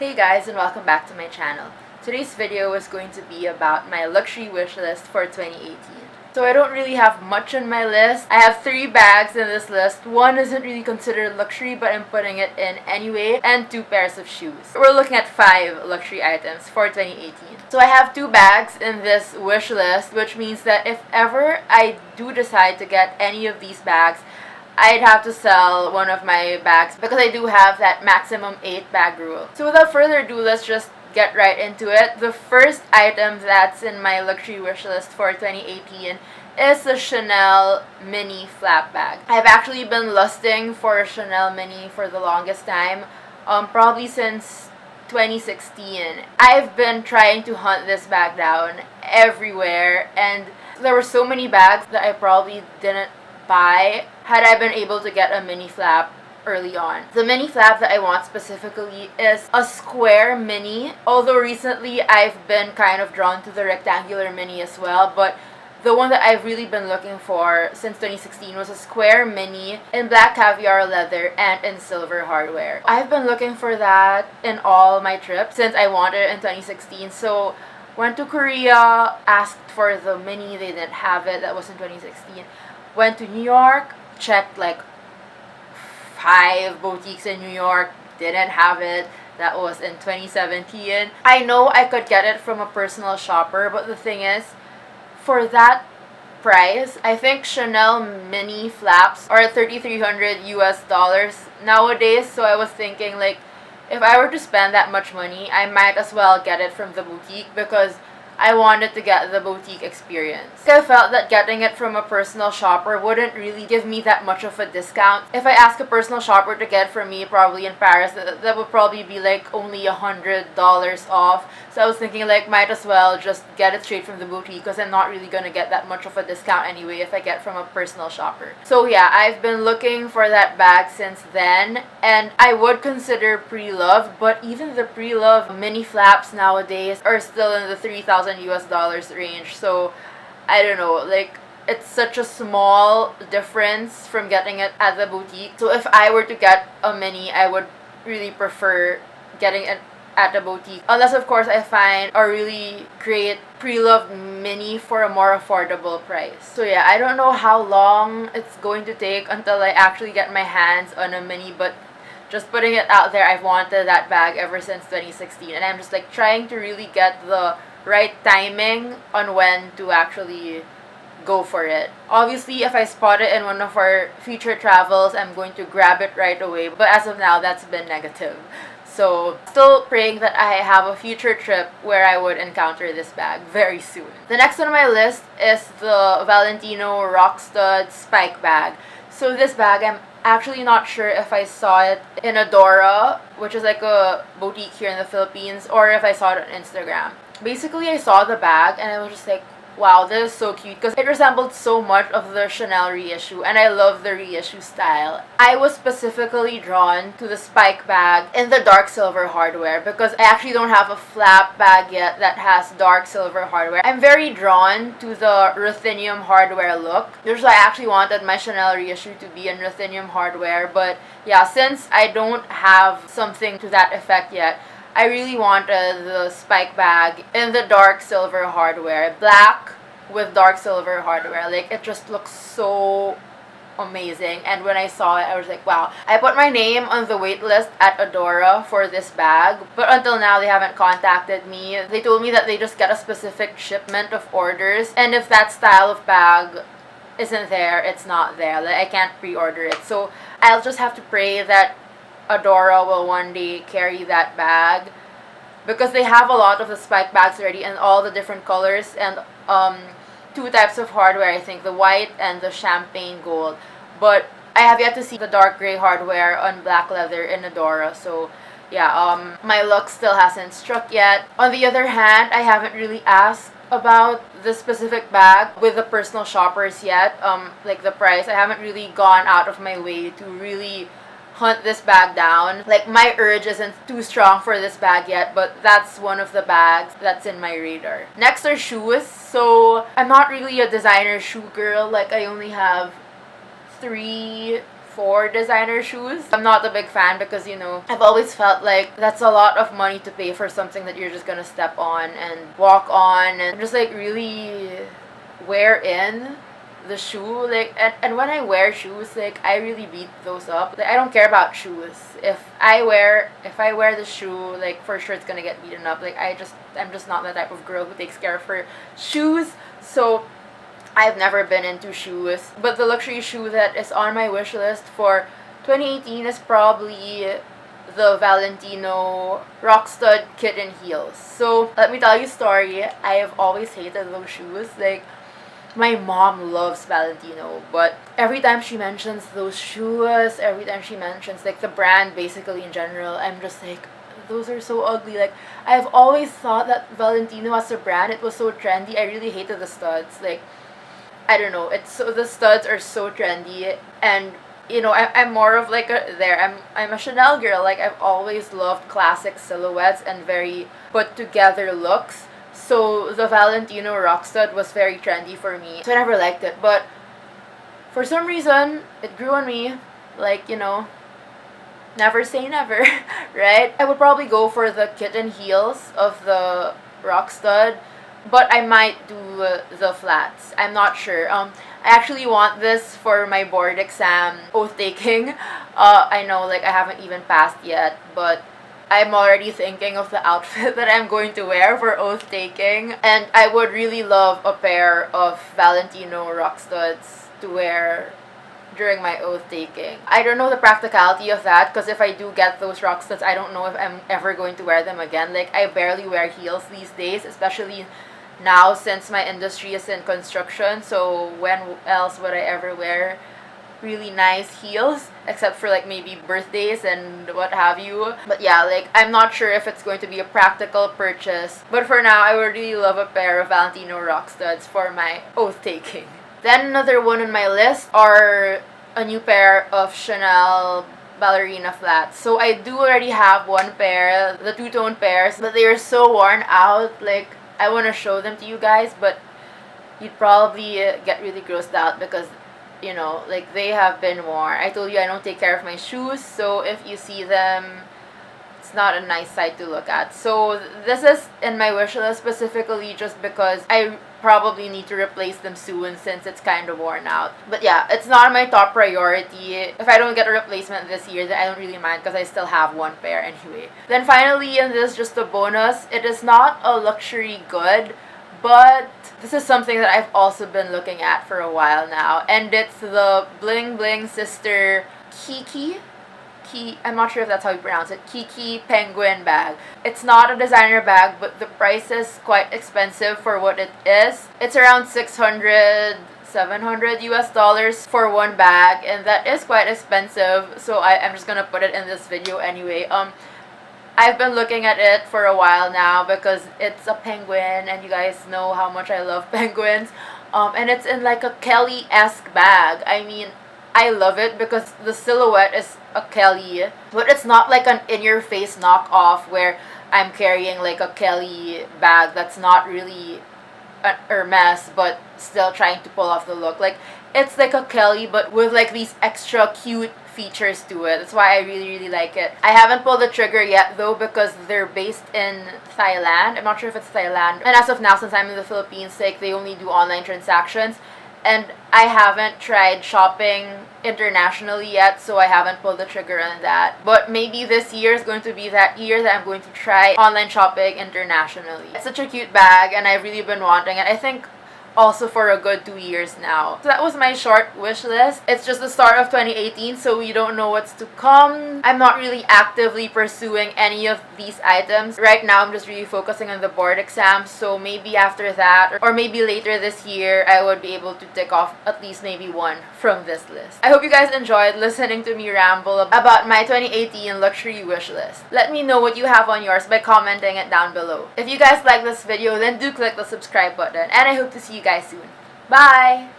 Hey guys, and welcome back to my channel. Today's video is going to be about my luxury wish list for 2018. So I don't really have much on my list. I have 3 bags in this list. One isn't really considered luxury, but I'm putting it in anyway, and 2 pairs of shoes. We're looking at 5 luxury items for 2018. So I have 2 bags in this wish list, which means that if ever I do decide to get any of these bags, I'd have to sell one of my bags because I do have that maximum 8 bag rule. So without further ado, let's just get right into it. The first item that's in my luxury wish list for 2018 is the Chanel mini flap bag. I've actually been lusting for a Chanel mini for the longest time, probably since 2016. I've been trying to hunt this bag down everywhere, and there were so many bags that I probably didn't buy had I been able to get a mini flap early on. The mini flap that I want specifically is a square mini, although recently I've been kind of drawn to the rectangular mini as well, but the one that I've really been looking for since 2016 was a square mini in black caviar leather and in silver hardware. I've been looking for that in all my trips since I wanted it in 2016, so went to Korea, asked for the mini, they didn't have it, that was in 2016. Went to New York, checked like 5 boutiques in New York, didn't have it. That was in 2017. I know I could get it from a personal shopper, but the thing is, for that price, I think Chanel mini flaps are $3,300 US nowadays. So I was thinking, like, if I were to spend that much money, I might as well get it from the boutique because I wanted to get the boutique experience. I felt that getting it from a personal shopper wouldn't really give me that much of a discount. If I ask a personal shopper to get it from me, probably in Paris, that would probably be like only $100 off. So I was thinking, like, might as well just get it straight from the boutique because I'm not really gonna get that much of a discount anyway if I get from a personal shopper. So yeah, I've been looking for that bag since then, and I would consider pre-loved, but even the pre-loved mini flaps nowadays are still in the $3,000 US range. So I don't know, like, it's such a small difference from getting it at the boutique. So if I were to get a mini, I would really prefer getting it at the boutique, unless of course I find a really great pre-loved mini for a more affordable price. So yeah, I don't know how long it's going to take until I actually get my hands on a mini, but just putting it out there, I've wanted that bag ever since 2016, and I'm just like trying to really get the right timing on when to actually go for it. Obviously, if I spot it in one of our future travels, I'm going to grab it right away, but as of now, that's been negative. So, still praying that I have a future trip where I would encounter this bag very soon. The next on my list is the Valentino Rockstud Spike Bag. So this bag, I'm actually not sure if I saw it in Adora, which is like a boutique here in the Philippines, or if I saw it on Instagram. Basically, I saw the bag and I was just like, wow, this is so cute because it resembled so much of the Chanel reissue, and I love the reissue style. I was specifically drawn to the Spike bag in the dark silver hardware because I actually don't have a flap bag yet that has dark silver hardware. I'm very drawn to the ruthenium hardware look. Which is why I actually wanted my Chanel reissue to be in ruthenium hardware, but yeah, since I don't have something to that effect yet, I really wanted the Spike bag in the dark silver hardware. Black with dark silver hardware. Like, it just looks so amazing. And when I saw it, I was like, wow. I put my name on the wait list at Adora for this bag, but until now, they haven't contacted me. They told me that they just get a specific shipment of orders, and if that style of bag isn't there, it's not there. Like, I can't pre-order it. So I'll just have to pray that Adora will one day carry that bag, because they have a lot of the Spike bags already in all the different colors and 2 types of hardware, I think, the white and the champagne gold, but I have yet to see the dark gray hardware on black leather in Adora. So yeah, my luck still hasn't struck yet. On the other hand, I haven't really asked about the specific bag with the personal shoppers yet, like the price. I haven't really gone out of my way to really hunt this bag down. Like, my urge isn't too strong for this bag yet, but that's one of the bags that's in my radar. Next are shoes. So I'm not really a designer shoe girl. Like, I only have three for designer shoes. I'm not a big fan because, you know, I've always felt like that's a lot of money to pay for something that you're just gonna step on and walk on and just like really wear in the shoe. Like, and when I wear shoes, like, I really beat those up. Like, I don't care about shoes. If I wear the shoe, like, for sure it's gonna get beaten up. Like, I'm just not the type of girl who takes care of her shoes. So I've never been into shoes. But the luxury shoe that is on my wish list for 2018 is probably the Valentino Rockstud Kitten heels. So let me tell you a story. I have always hated those shoes. Like, my mom loves Valentino, but every time she mentions those shoes, every time she mentions like the brand basically in general, I'm just like, those are so ugly. Like, I've always thought that Valentino as a brand, it was so trendy. I really hated the studs. Like, I don't know, it's so, the studs are so trendy, and you know, I'm more of like I'm a Chanel girl. Like, I've always loved classic silhouettes and very put together looks. So the Valentino Rockstud was very trendy for me. So I never liked it, but for some reason it grew on me. Like, you know, never say never, right? I would probably go for the kitten heels of the Rockstud, but I might do the flats. I'm not sure. I actually want this for my board exam oath taking. I know, like, I haven't even passed yet, but I'm already thinking of the outfit that I'm going to wear for oath taking, and I would really love a pair of Valentino Rockstuds to wear during my oath taking. I don't know the practicality of that, because if I do get those Rockstuds, I don't know if I'm ever going to wear them again. Like, I barely wear heels these days, especially now since my industry is in construction. So when else would I ever wear really nice heels, except for like maybe birthdays and what have you? But yeah, like, I'm not sure if it's going to be a practical purchase, but for now I would really love a pair of Valentino Rockstuds for my oath taking. Then another one on my list are a new pair of Chanel ballerina flats. So I do already have one pair, the two-tone pairs, but they are so worn out. Like, I want to show them to you guys, but you'd probably get really grossed out because, you know, like, they have been worn. I told you I don't take care of my shoes, so if you see them, it's not a nice sight to look at. So this is in my wish list specifically just because I probably need to replace them soon since it's kind of worn out. But yeah, it's not my top priority. If I don't get a replacement this year, then I don't really mind because I still have one pair anyway. Then finally, and this is just a bonus, it is not a luxury good, but this is something that I've also been looking at for a while now, and it's the Bling Bling sister Qiqi. I'm not sure if that's how you pronounce it. Qiqi penguin bag. It's not a designer bag, but the price is quite expensive for what it is. It's around $600, $700 US for one bag, and that is quite expensive. So I'm just gonna put it in this video anyway. I've been looking at it for a while now because it's a penguin, and you guys know how much I love penguins. And it's in like a Kelly-esque bag. I mean, I love it because the silhouette is a Kelly, but it's not like an in-your-face knockoff where I'm carrying like a Kelly bag that's not really an Hermes but still trying to pull off the look. Like, it's like a Kelly but with like these extra cute features to it. That's why I really like it. I haven't pulled the trigger yet though because they're based in Thailand. I'm not sure if it's Thailand. And as of now, since I'm in the Philippines, like, they only do online transactions. And I haven't tried shopping internationally yet, so I haven't pulled the trigger on that. But maybe this year is going to be that year that I'm going to try online shopping internationally. It's such a cute bag, and I've really been wanting it. I think also for a good 2 years now. So that was my short wish list. It's just the start of 2018, so we don't know what's to come. I'm not really actively pursuing any of these items. Right now, I'm just really focusing on the board exam, so maybe after that, or maybe later this year, I would be able to tick off at least maybe one from this list. I hope you guys enjoyed listening to me ramble about my 2018 luxury wish list. Let me know what you have on yours by commenting it down below. If you guys like this video, then do click the subscribe button, and I hope to see you guys soon. Bye!